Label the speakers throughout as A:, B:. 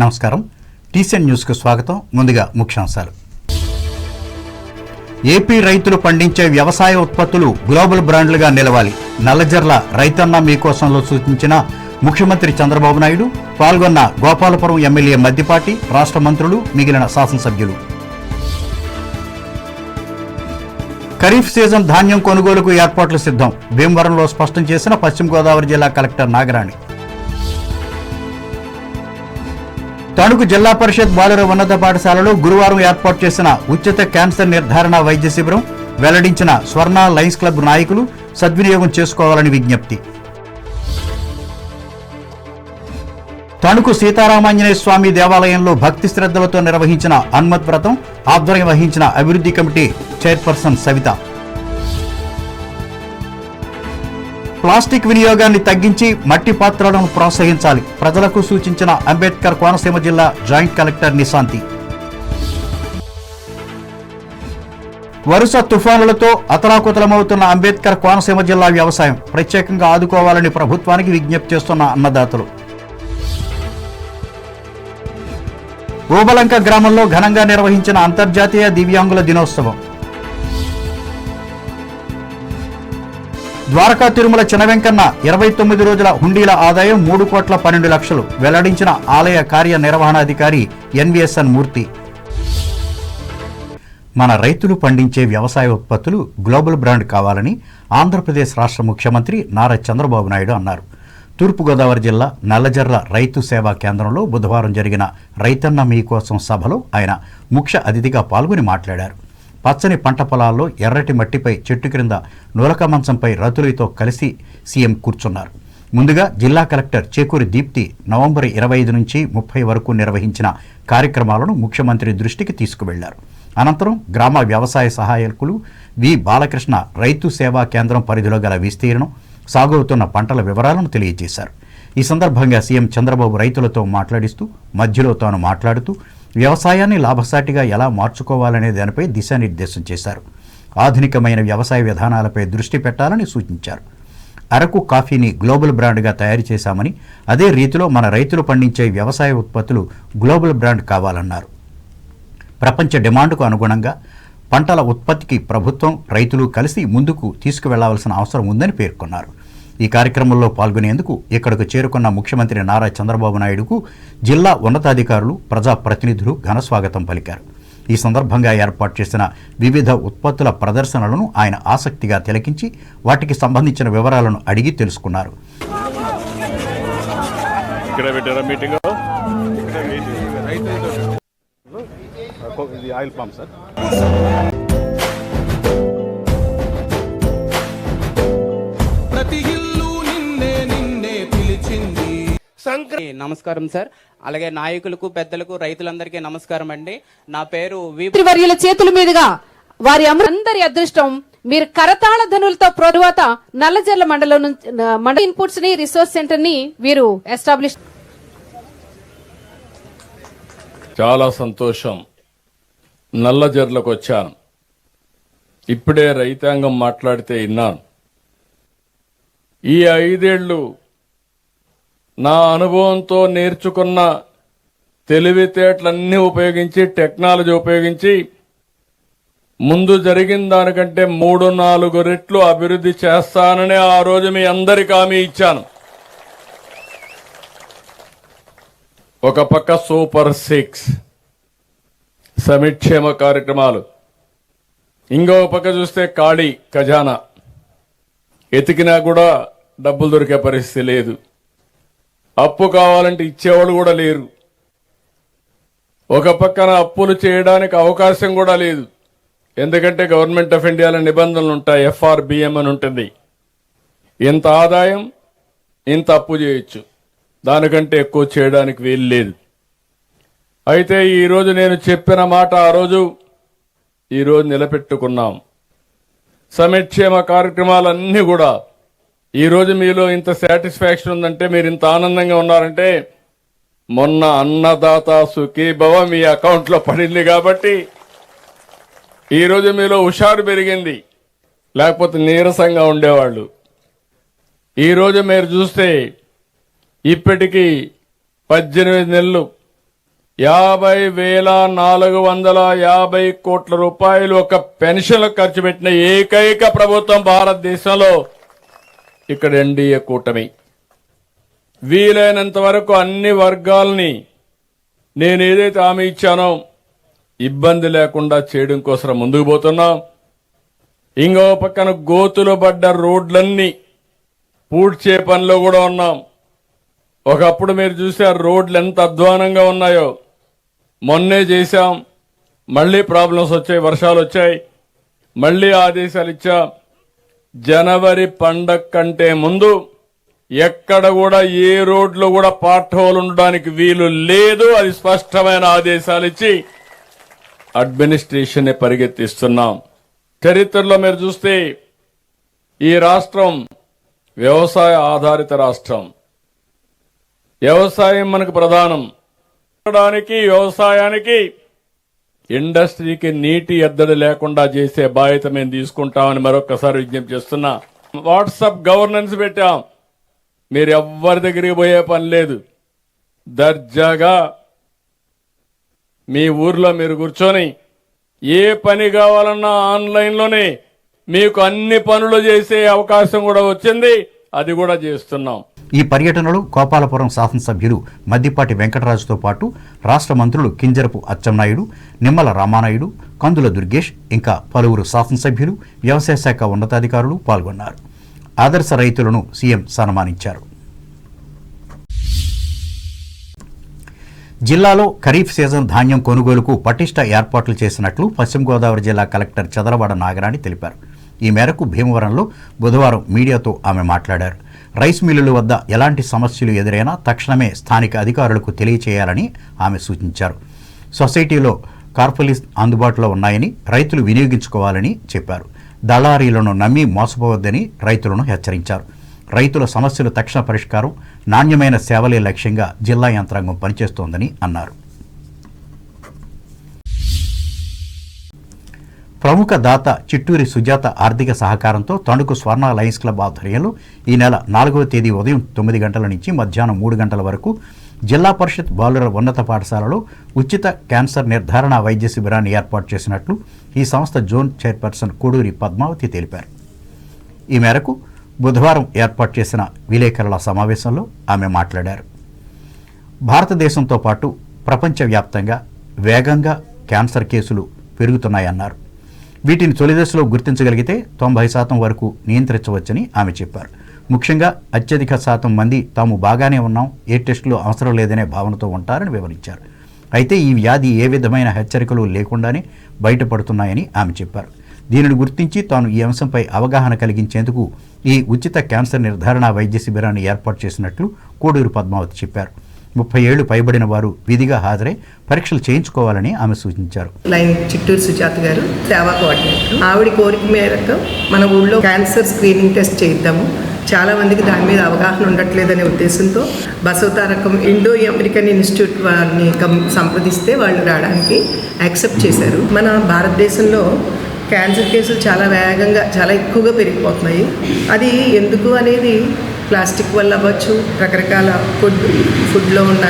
A: నమస్కారం. టీసీఎన్ న్యూస్కు స్వాగతం. ముందుగా ముఖ్యాంశాలు. ఏపీ రైతులు పండించే వ్యవసాయ ఉత్పత్తులు గ్లోబల్ బ్రాండ్లుగా నిలవాలి. నల్లజర్ల రైతన్న మీకోసంలో సూచించిన ముఖ్యమంత్రి చంద్రబాబు నాయుడు. పాల్గొన్న గోపాలపురం ఎమ్మెల్యే మద్దిపాటి, రాష్ట్ర మంత్రులు, మిగిలిన శాసనసభ్యులు. ఖరీఫ్ సీజన్ ధాన్యం కొనుగోలుకు ఏర్పాట్లు సిద్ధం. భీమవరంలో స్పష్టం చేసిన పశ్చిమ గోదావరి జిల్లా కలెక్టర్ నాగరాణి. తణుకు జిల్లా పరిషత్ బాలుర ఉన్నత పాఠశాలలో గురువారం ఏర్పాటు చేసిన ఉచిత క్యాన్సర్ నిర్ధారణ వైద్య శిబిరం వెల్లడించిన స్వర్ణ లయన్స్ క్లబ్ నాయకులు సద్వినియోగం చేసుకోవాలని విజ్ఞప్తి. తణుకు సీతారామాంజనేయ స్వామి దేవాలయంలో భక్తి శ్రద్ధలతో నిర్వహించిన హనుమత్ వ్రతం ఆధ్వర్యం వహించిన అభివృద్ధి కమిటీ చైర్పర్సన్ సవిత. ప్లాస్టిక్ వినియోగాన్ని తగ్గించి మట్టి పాత్రలను ప్రోత్సహించాలి. ప్రజలకు సూచించిన అంబేద్కర్ కోనసీమ జిల్లా జాయింట్ కలెక్టర్ నిశాంతి. వరుస తుఫానులతో అతలాకుతలమవుతున్న అంబేద్కర్ కోనసీమ జిల్లా వ్యవసాయం ప్రత్యేకంగా ఆదుకోవాలని ప్రభుత్వానికి విజ్ఞప్తి చేస్తున్న అన్నదాతలు. ఓబలంక గ్రామంలో ఘనంగా నిర్వహించిన అంతర్జాతీయ దివ్యాంగుల దినోత్సవం. ద్వారకా తిరుమల చినవెంకన్న 29 రోజుల హుండీల ఆదాయం 3,12,00,000 వెల్లడించిన ఆలయ కార్యనిర్వహణాధికారి ఎన్విఎస్ఎన్ మూర్తి. మన రైతులు పండించే వ్యవసాయ ఉత్పత్తులు గ్లోబల్ బ్రాండ్ కావాలని ఆంధ్రప్రదేశ్ రాష్ట్ర ముఖ్యమంత్రి నారా చంద్రబాబు నాయుడు అన్నారు. తూర్పుగోదావరి జిల్లా నల్లజర్ల రైతు సేవా కేంద్రంలో బుధవారం జరిగిన రైతన్న మీకోసం సభలో ఆయన ముఖ్య అతిథిగా పాల్గొని మాట్లాడారు. పచ్చని పంట పొలాల్లో ఎర్రటి మట్టిపై చెట్టు క్రింద నూలక మంచంపై రైతులతో కలిసి సీఎం కూర్చున్నారు. ముందుగా జిల్లా కలెక్టర్ చేకూరి దీప్తి నవంబర్ 25 నుంచి 30 వరకు నిర్వహించిన కార్యక్రమాలను ముఖ్యమంత్రి దృష్టికి తీసుకువెళ్లారు. అనంతరం గ్రామ వ్యవసాయ సహాయకులు వి బాలకృష్ణ రైతు సేవా కేంద్రం పరిధిలో గల విస్తీర్ణం, సాగవుతున్న పంటల వివరాలను తెలియజేశారు. ఈ సందర్భంగా సీఎం చంద్రబాబు రైతులతో మాట్లాడిస్తూ మధ్యలో తాను మాట్లాడుతూ వ్యవసాయాన్ని లాభసాటిగా ఎలా మార్చుకోవాలనే దానిపై దిశానిర్దేశం చేశారు. ఆధునికమైన వ్యవసాయ విధానాలపై దృష్టి పెట్టాలని సూచించారు. అరకు కాఫీని గ్లోబల్ బ్రాండ్గా తయారు చేశామని, అదే రీతిలో మన రైతులు పండించే వ్యవసాయ ఉత్పత్తులు గ్లోబల్ బ్రాండ్ కావాలన్నారు. ప్రపంచ డిమాండ్కు అనుగుణంగా పంటల ఉత్పత్తికి ప్రభుత్వం, రైతులు కలిసి ముందుకు తీసుకువెళ్లవలసిన అవసరం ఉందని పేర్కొన్నారు. ఈ కార్యక్రమంలో పాల్గొనేందుకు ఇక్కడకు చేరుకున్న ముఖ్యమంత్రి నారా చంద్రబాబు నాయుడుకు జిల్లా ఉన్నతాధికారులు, ప్రజాప్రతినిధులు ఘనస్వాగతం పలికారు. ఈ సందర్భంగా ఏర్పాటు చేసిన వివిధ ఉత్పత్తుల ప్రదర్శనలను ఆయన ఆసక్తిగా తిలకించి వాటికి సంబంధించిన వివరాలను అడిగి తెలుసుకున్నారు.
B: నమస్కారం సార్. అలాగే నాయకులకు, పెద్దలకు, రైతులందరికీ నమస్కారం అండి. నా పేరు
C: వర్యుల చేతుల మీదుగా వారి అందరి అదృష్టం మీరు కరతాళ ధనులతో తరువాత నల్లజర్ల మండల ఇన్పుట్స్ ని, రిసోర్స్ సెంటర్ ని వీరు ఎస్టాబ్లిష్.
D: చాలా సంతోషం. నల్లజర్లకు వచ్చాను. ఇప్పుడే రైతాంగం మాట్లాడితే విన్నాను. ఈ 5 ఏళ్లు నా అనుభవంతో నేర్చుకున్న తెలివితేటలన్నీ ఉపయోగించి, టెక్నాలజీ ఉపయోగించి ముందు జరిగిన దానికంటే 3-4 రెట్లు అభివృద్ధి చేస్తానని ఆ రోజు మీ అందరికీ హామీ ఇచ్చాను. ఒక పక్క సూపర్ 6 సంక్షేమ కార్యక్రమాలు, ఇంకో పక్క చూస్తే ఖాళీ ఖజానా, ఎతికినా కూడా డబ్బులు దొరికే పరిస్థితి లేదు. అప్పు కావాలంటే ఇచ్చేవాళ్ళు కూడా లేరు. ఒక పక్కన అప్పులు చేయడానికి అవకాశం కూడా లేదు. ఎందుకంటే గవర్నమెంట్ ఆఫ్ ఇండియాలో నిబంధనలు ఉంటాయి. FRBM అని ఉంటుంది. ఇంత ఆదాయం, ఇంత అప్పు చేయొచ్చు, దానికంటే ఎక్కువ చేయడానికి వీలు లేదు. అయితే ఈరోజు నేను చెప్పిన మాట ఆ రోజు ఈరోజు నిలబెట్టుకున్నాం. సంక్షేమ కార్యక్రమాలన్నీ కూడా ఈరోజు మీలో ఇంత సాటిస్ఫాక్షన్ ఉందంటే, మీరు ఇంత ఆనందంగా ఉన్నారంటే మొన్న అన్నదాత సుఖీభవ మీ అకౌంట్లో పడింది కాబట్టి ఈరోజు మీలో హుషారు పెరిగింది. లేకపోతే నీరసంగా ఉండేవాళ్ళు. ఈరోజు మీరు చూస్తే ఇప్పటికీ 18 నెలలు 50,450 కోట్ల రూపాయలు ఒక పెన్షన్ ఖర్చు పెట్టిన ఏకైక ప్రభుత్వం భారతదేశంలో ఇక్కడ ఎన్డీఏ కూటమి. వీలైనంత వరకు అన్ని వర్గాల్ని నేను ఏదైతే హామీ ఇచ్చానో ఇబ్బంది లేకుండా చేయడం కోసం ముందుకు పోతున్నాం. ఇంకో పక్కన గోతులు పడ్డ రోడ్లన్నీ పూడ్చే పనిలో కూడా ఉన్నాం. ఒకప్పుడు మీరు చూసారు రోడ్లు ఎంత అధ్వానంగా ఉన్నాయో. మొన్నే చేశాం, మళ్లీ ప్రాబ్లమ్స్ వచ్చాయి, వర్షాలు వచ్చాయి, మళ్లీ ఆదేశాలు ఇచ్చాం. జనవరి పండగ కంటే ముందు ఎక్కడ కూడా ఏ రోడ్లు కూడా పార్ట్ హోల్ ఉండడానికి వీలు లేదు. అది స్పష్టమైన ఆదేశాలు ఇచ్చి అడ్మినిస్ట్రేషన్ పరిగెత్తిస్తున్నాం. చరిత్రలో మీరు చూస్తే ఈ రాష్ట్రం వ్యవసాయ ఆధారిత రాష్ట్రం. వ్యవసాయం మనకు ప్రధానం. వ్యవసాయానికి ఇండస్ట్రీకి నీటి ఎద్దడి లేకుండా చేసే బాధ్యత మేము తీసుకుంటామని మరొకసారి విజ్ఞప్తి చేస్తున్నా. వాట్సాప్ గవర్నెన్స్ పెట్టాం. మీరు ఎవ్వరి దగ్గరికి పోయే పని లేదు. దర్జాగా మీ ఊర్లో మీరు కూర్చొని ఏ పని కావాలన్నా ఆన్లైన్లోనే మీకు అన్ని పనులు చేసే అవకాశం కూడా వచ్చింది. అది కూడా చేస్తున్నాం.
A: ఈ పర్యటనలో గోపాలపురం శాసనసభ్యులు మద్దిపాటి వెంకటరాజుతో పాటు రాష్ట్ర మంత్రులు కింజరపు అచ్చెన్నాయుడు, నిమ్మల రామానాయుడు, కందుల దుర్గేష్, ఇంకా పలువురు శాసనసభ్యులు, వ్యవసాయ శాఖ ఉన్నతాధికారులు పాల్గొన్నారు. ఆదర్శ రైతులను సీఎం సన్మానించారు. జిల్లాలో ఖరీఫ్ సీజన్ ధాన్యం కొనుగోలుకు పటిష్ట ఏర్పాట్లు చేసినట్లు పశ్చిమ గోదావరి జిల్లా కలెక్టర్ చదలవాడ నాగరాణి తెలిపారు. ఈ మేరకు భీమవరంలో బుధవారం మీడియాతో ఆమె మాట్లాడారు. రైస్ మిల్లుల వద్ద ఎలాంటి సమస్యలు ఎదురైనా తక్షణమే స్థానిక అధికారులకు తెలియచేయాలని ఆమె సూచించారు. సొసైటీలో కార్పొలీస్ అందుబాటులో ఉన్నాయని రైతులు వినియోగించుకోవాలని చెప్పారు. దళారీలను నమ్మి మోసపోవద్దని రైతులను హెచ్చరించారు. రైతుల సమస్యల తక్షణ పరిష్కారం, నాణ్యమైన సేవలే లక్ష్యంగా జిల్లా యంత్రాంగం పనిచేస్తోందని అన్నారు. ప్రముఖ దాత చిట్టూరి సుజాత ఆర్థిక సహకారంతో తణుకు స్వర్ణ లయన్స్ క్లబ్ ఆధ్వర్యంలో ఈ నెల 4వ తేదీ ఉదయం 9 గంటల నుంచి మధ్యాహ్నం 3 గంటల వరకు జిల్లా పరిషత్ బాలుర ఉన్నత పాఠశాలలో ఉచిత క్యాన్సర్ నిర్ధారణ వైద్య శిబిరాన్ని ఏర్పాటు చేసినట్లు ఈ సంస్థ జోన్ చైర్పర్సన్ కోడూరి పద్మావతి తెలిపారు. ఈ మేరకు బుధవారం ఏర్పాటు చేసిన విలేకరుల సమావేశంలో ఆమె మాట్లాడారు. భారతదేశంతో పాటు ప్రపంచవ్యాప్తంగా వేగంగా క్యాన్సర్ కేసులు పెరుగుతున్నాయన్నారు. వీటిని తొలిదశలో గుర్తించగలిగితే 90% వరకు నియంత్రించవచ్చని ఆమె చెప్పారు. ముఖ్యంగా అత్యధిక శాతం మంది తాము బాగానే ఉన్నాం, ఏ టెస్టులు అవసరం లేదనే భావనతో ఉంటారని వివరించారు. అయితే ఈ వ్యాధి ఏ విధమైన హెచ్చరికలు లేకుండానే బయటపడుతున్నాయని ఆమె చెప్పారు. దీనిని గుర్తించి తాను ఈ అంశంపై అవగాహన కలిగించేందుకు ఈ ఉచిత క్యాన్సర్ నిర్ధారణ వైద్య శిబిరాన్ని ఏర్పాటు చేసినట్లు కోడూరు పద్మావతి చెప్పారు. 30 ఏళ్లు పైబడిన వారు విధిగా హాజరై పరీక్షలు చేయించుకోవాలని ఆమె సూచించారు.
E: లైన్ చిట్టూరు సుజాత గారు సేవా కోఆర్డినేటర్. ఆవిడ కోరిక మేరకు మన ఊళ్ళో క్యాన్సర్ స్క్రీనింగ్ టెస్ట్ చేద్దాము, చాలా మందికి దాని మీద అవగాహన ఉండట్లేదనే ఉద్దేశంతో బసవతారకం ఇండో అమెరికన్ ఇన్స్టిట్యూట్ వారిని సంప్రదిస్తే వాళ్ళు రావడానికి యాక్సెప్ట్ చేశారు. మన భారతదేశంలో క్యాన్సర్ కేసులు చాలా వేగంగా చాలా ఎక్కువగా పెరిగిపోతున్నాయి. అది ఎందుకు అనేది ప్లాస్టిక్ వల్ల అవ్వచ్చు, రకరకాల ఫుడ్లో ఉన్న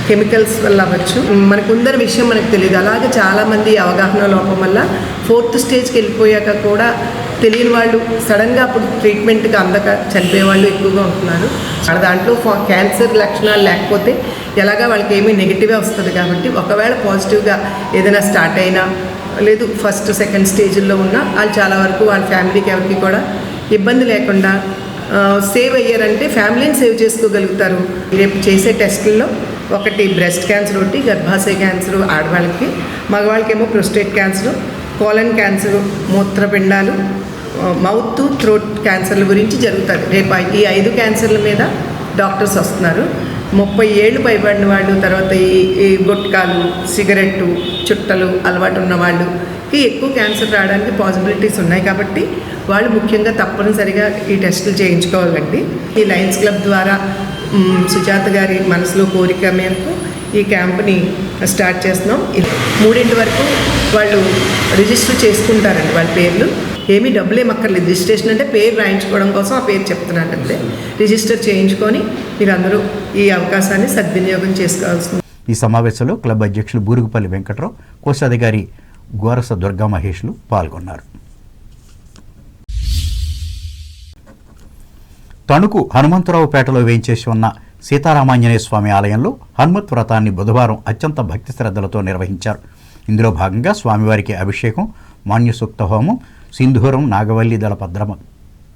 E: కెమికల్స్ వల్ల అవ్వచ్చు. మనకుందరి విషయం మనకు తెలియదు. అలాగే చాలామంది అవగాహన లోపం వల్ల 4th స్టేజ్కి వెళ్ళిపోయాక కూడా తెలియని వాళ్ళు సడన్గా అప్పుడు ట్రీట్మెంట్కి అందక చనిపోయే వాళ్ళు ఎక్కువగా ఉంటున్నారు. దాంట్లో క్యాన్సర్ లక్షణాలు లేకపోతే ఎలాగా వాళ్ళకి ఏమీ నెగిటివే వస్తుంది. కాబట్టి ఒకవేళ పాజిటివ్గా ఏదైనా స్టార్ట్ అయినా లేదు 1st, 2nd స్టేజ్లో ఉన్న వాళ్ళు చాలా వరకు వాళ్ళ ఫ్యామిలీకి ఎవరికి కూడా ఇబ్బంది లేకుండా సేవ్ అయ్యారంటే ఫ్యామిలీని సేవ్ చేసుకోగలుగుతారు. రేపు చేసే టెస్టుల్లో ఒకటి బ్రెస్ట్ క్యాన్సర్, ఒకటి గర్భాశయ క్యాన్సర్ ఆడవాళ్ళకి, మగవాళ్ళకేమో ప్రోస్టేట్ క్యాన్సర్, కోలన్ క్యాన్సర్, మూత్రపిండాలు, మౌత్ థ్రోట్ క్యాన్సర్ల గురించి జరుగుతుంది. రేపు ఈ 5 క్యాన్సర్ల మీద డాక్టర్స్ వస్తున్నారు. 30 ఏళ్ళు పైబడిన వాళ్ళు, తర్వాత ఈ గుట్కాలు, సిగరెట్టు, చుట్టలు అలవాటు ఉన్న వాళ్ళకి ఎక్కువ క్యాన్సర్ రావడానికి పాసిబిలిటీస్ ఉన్నాయి. కాబట్టి వాళ్ళు ముఖ్యంగా తప్పనిసరిగా ఈ టెస్టులు చేయించుకోవాలండి. ఈ లయన్స్ క్లబ్ ద్వారా సుజాత గారి మనసులో కోరిక మేరకు ఈ క్యాంప్ని స్టార్ట్ చేస్తున్నాం. 3 వరకు వాళ్ళు రిజిస్టర్ చేసుకుంటారండి. వాళ్ళ పేర్లు ఏమీ డబ్బులు ఏమక్కర్లేదు. రిజిస్ట్రేషన్ అంటే పేరు రాయించుకోవడం కోసం ఆ పేరు చెప్తున్నానంటే రిజిస్టర్ చేయించుకొని మీరందరూ ఈ అవకాశాన్ని సద్వినియోగం చేసుకోవాల్సింది.
A: ఈ సమావేశంలో క్లబ్ అధ్యక్షులు బూరుగుపల్లి వెంకట్రావు, కోశాధికారి గోరస దుర్గా మహేష్లు పాల్గొన్నారు. తణుకు హనుమంతరావుపేటలో వేయించేసి ఉన్న సీతారామాంజనేయ స్వామి ఆలయంలో హనుమత్ వ్రతాన్ని బుధవారం అత్యంత భక్తి శ్రద్ధలతో నిర్వహించారు. ఇందులో భాగంగా స్వామివారికి అభిషేకం, మాన్యసూక్త హోమం, సింధూరం, నాగవల్లి దళ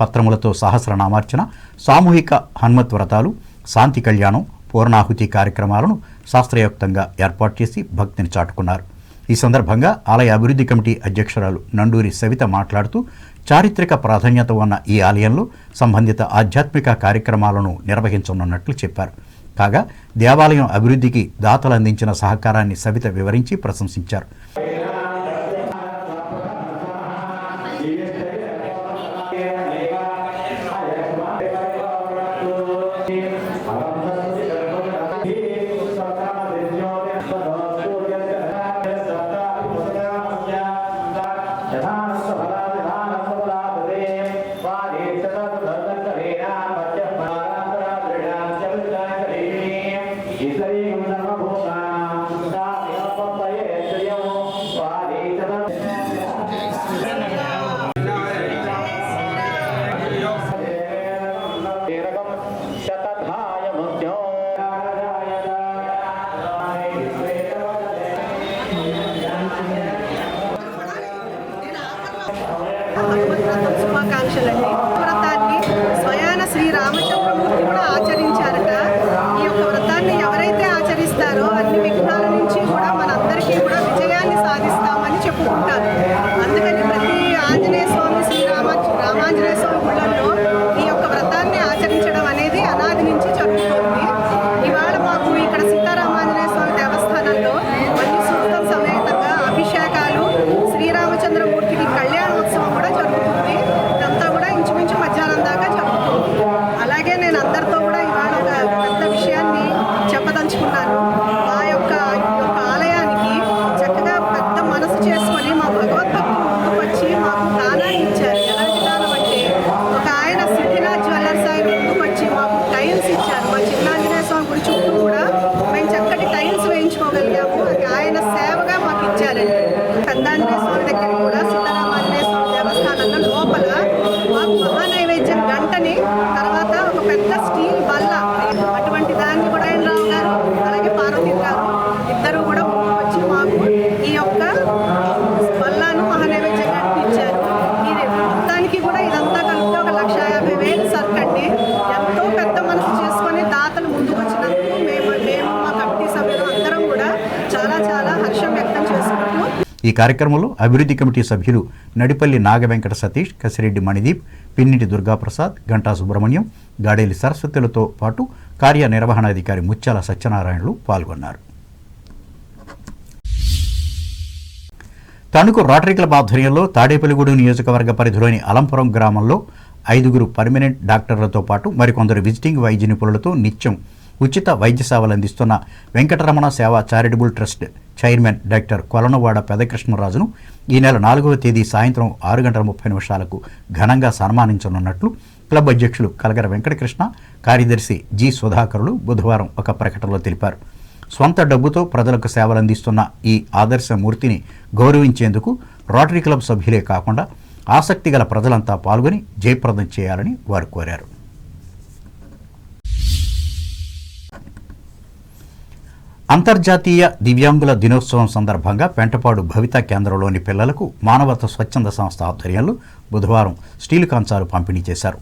A: పత్రములతో సహస్రనామార్చన, సామూహిక హనుమత్ వ్రతాలు, శాంతి కళ్యాణం, పూర్ణాహుతి కార్యక్రమాలను శాస్త్రయుక్తంగా ఏర్పాటు చేసి భక్తిని చాటుకున్నారు. ఈ సందర్భంగా ఆలయ అభివృద్ధి కమిటీ అధ్యక్షురాలు నండూరి సవిత మాట్లాడుతూ, చారిత్రక ప్రాధాన్యత ఉన్న ఈ ఆలయంలో సంబంధిత ఆధ్యాత్మిక కార్యక్రమాలను నిర్వహించనున్నట్లు చెప్పారు. కాగా దేవాలయం అభివృద్ధికి దాతలు అందించిన సహకారాన్ని సవిత వివరించి ప్రశంసించారు.
F: శుభాకాంక్షలండి. వ్రతాన్ని స్వయాన శ్రీ రామచంద్రమూర్తి కూడా ఆచరించారట. ఈ యొక్క వ్రతాన్ని ఎవరైతే ఆచరిస్తారో అన్ని విఘ్నాల నుంచి కూడా మనందరికీ కూడా విజయాన్ని సాధిస్తామని చెప్పుకుంటారు. అందుకని ప్రతి ఆంజనేయ స్వామి రామాంజనేయ స్వామి గుళ్ళల్లో ఈ యొక్క వ్రతాన్ని ఆచరించడం అనేది అనాది నుంచి జరుగుతుంది. ఇవాళ మాకు ఇక్కడ సీతారామాంజనేయ స్వామి దేవస్థానంలో మళ్ళీ సూక్తం సమేతంగా అభిషేకాలు, శ్రీరామచంద్రమూర్తికి కళ్యాణోత్సవం కూడా జరుగుతుంది. ఇదంతా కూడా ఇంచుమించు మధ్యాహ్నం దాకా జరుగుతుంది. అలాగే నేను అందరితో కూడా ఇవాళ ఒక పెద్ద విషయాన్ని చెప్పదలుచుకున్నాను. మా యొక్క ఆలయానికి చక్కగా పెద్ద మనసు చేసుకొని మా భగవద్భక్తులు ముందుకు వచ్చి మాకు దానాన్ని ఇచ్చారు. ఎలాంటి దానం అంటే, ఒక ఆయన సిద్ధినాథ్ జ్యువెలర్స్ ఆయన ముందుకు వచ్చి మాకు టైల్స్ ఇచ్చారు. మా చిన్నాంజనేయ స్వామి గుడి చుట్టూ కూడా మేము చక్కటి టైల్స్ వేయించుకోగలిగాము. అది ఆయన సేవగా మాకు ఇచ్చారండి. పెద్దాంజనేయ స్వామి దగ్గర కూడా సీతారామాంజనేయ స్వామి దేవస్థానంలో లోపల మాకు మహానైవేద్యం గంటని, తర్వాత ఒక పెద్ద స్టీల్ బల్ల, అటువంటి దాన్ని కూడా రావు గారు అలాగే పార్వతీ గారు ఇద్దరు కూడా వచ్చి మాకు ఈ యొక్క బల్లాను మహానైవేద్యం గంటని ఇచ్చారు. ఇది మొత్తానికి కూడా ఇదంతా కలిపితే 1,50,000 సరుకండి. ఎంతో పెద్ద మనసు చేసుకొని దాతలు ముందుకు వచ్చినందుకు మేము మా కమిటీ సభ్యులు అందరం కూడా చాలా చాలా హర్షం వ్యక్తం చేసుకుంటూ,
A: ఈ కార్యక్రమంలో అభివృద్ధి కమిటీ సభ్యులు నడిపల్లి నాగవెంకట సతీష్, కసిరెడ్డి మణిదీప్, పిన్నిటి దుర్గాప్రసాద్, గంటా సుబ్రహ్మణ్యం, గాడేలి సరస్వతులతో పాటు కార్యనిర్వహణాధికారి ముత్యాల సత్యనారాయణలు పాల్గొన్నారు. తణుకు రోటరీ క్లబ్ ఆధ్వర్యంలో తాడేపల్లిగూడెం నియోజకవర్గ పరిధిలోని అలంపురం గ్రామంలో 5 పర్మనెంట్ డాక్టర్లతో పాటు మరికొందరు విజిటింగ్ వైద్య నిపుణులతో నిత్యం ఉచిత వైద్య సేవలు అందిస్తున్న వెంకటరమణ సేవా చారిటబుల్ ట్రస్ట్ చైర్మన్ డాక్టర్ కొలనవాడ పెదకృష్ణరాజును ఈ నెల 4వ తేదీ సాయంత్రం 6:30 ఘనంగా సన్మానించనున్నట్లు క్లబ్ అధ్యక్షులు కలగర వెంకటకృష్ణ, కార్యదర్శి జి సుధాకరులు బుధవారం ఒక ప్రకటనలో తెలిపారు. స్వంత డబ్బుతో ప్రజలకు సేవలు అందిస్తున్న ఈ ఆదర్శ మూర్తిని గౌరవించేందుకు రోటరీ క్లబ్ సభ్యులే కాకుండా ఆసక్తి గల ప్రజలంతా పాల్గొని జయప్రదం చేయాలని వారు కోరారు. అంతర్జాతీయ దివ్యాంగుల దినోత్సవం సందర్భంగా పెంటపాడు భవితా కేంద్రంలోని పిల్లలకు మానవత స్వచ్ఛంద సంస్థ ఆధ్వర్యంలో బుధవారం స్టీలు కంచాలు పంపిణీ చేశారు.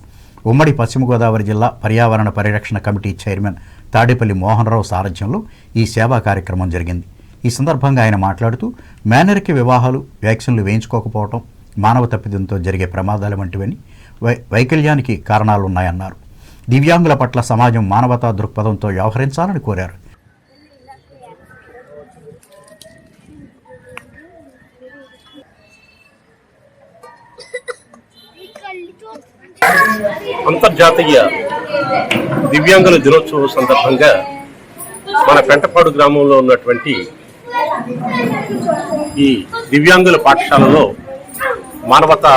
A: ఉమ్మడి పశ్చిమ గోదావరి జిల్లా పర్యావరణ పరిరక్షణ కమిటీ చైర్మన్ తాడేపల్లి మోహన్రావు సారథ్యంలో ఈ సేవా కార్యక్రమం జరిగింది. ఈ సందర్భంగా ఆయన మాట్లాడుతూ, మేనరిక వివాహాలు, వ్యాక్సిన్లు వేయించుకోకపోవడం, మానవ తప్పిదంతో జరిగే ప్రమాదాలు వంటివని వైకల్యానికి కారణాలున్నాయన్నారు. దివ్యాంగుల పట్ల సమాజం మానవతా దృక్పథంతో వ్యవహరించాలని కోరారు.
G: అంతర్జాతీయ దివ్యాంగుల దినోత్సవం సందర్భంగా మన పెంటపాడు గ్రామంలో ఉన్నటువంటి ఈ దివ్యాంగుల పాఠశాలలో మానవతా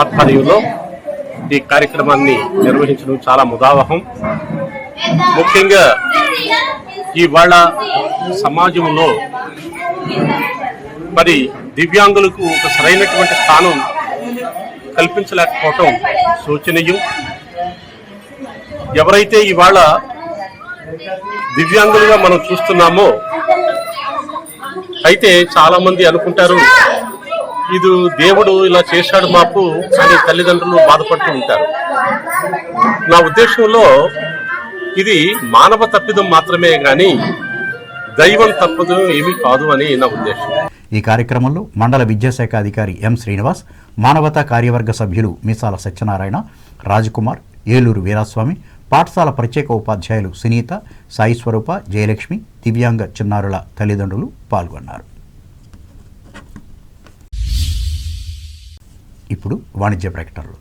G: ఆధ్వర్యంలో ఈ కార్యక్రమాన్ని నిర్వహించడం చాలా ముదావహం. ముఖ్యంగా ఇవాళ సమాజంలో మరి దివ్యాంగులకు ఒక సరైనటువంటి స్థానం కల్పించలేకపోవటం శోచనీయం. ఎవరైతే ఇవాళ దివ్యాంగులుగా మనం చూస్తున్నామో అయితే చాలా మంది అనుకుంటారు ఇది దేవుడు ఇలా చేశాడు మాకు అని తల్లిదండ్రులు బాధపడుతూ ఉంటారు. నా ఉద్దేశంలో ఇది మానవ తప్పిదం మాత్రమే గాని దైవం తప్పదు ఏమీ కాదు అని నా ఉద్దేశం.
A: ఈ కార్యక్రమంలో మండల విద్యాశాఖ అధికారి ఎం శ్రీనివాస్, మానవతా కార్యవర్గ సభ్యులు మీసాల సత్యనారాయణ, రాజకుమార్, ఏలూరు వీరాస్వామి, పాఠశాల ప్రత్యేక ఉపాధ్యాయులు సునీత, సాయి స్వరూప, జయలక్ష్మి, దివ్యాంగ చిన్నారుల తల్లిదండ్రులు పాల్గొన్నారు. ఇప్పుడు వాణిజ్య ప్రకటనలు.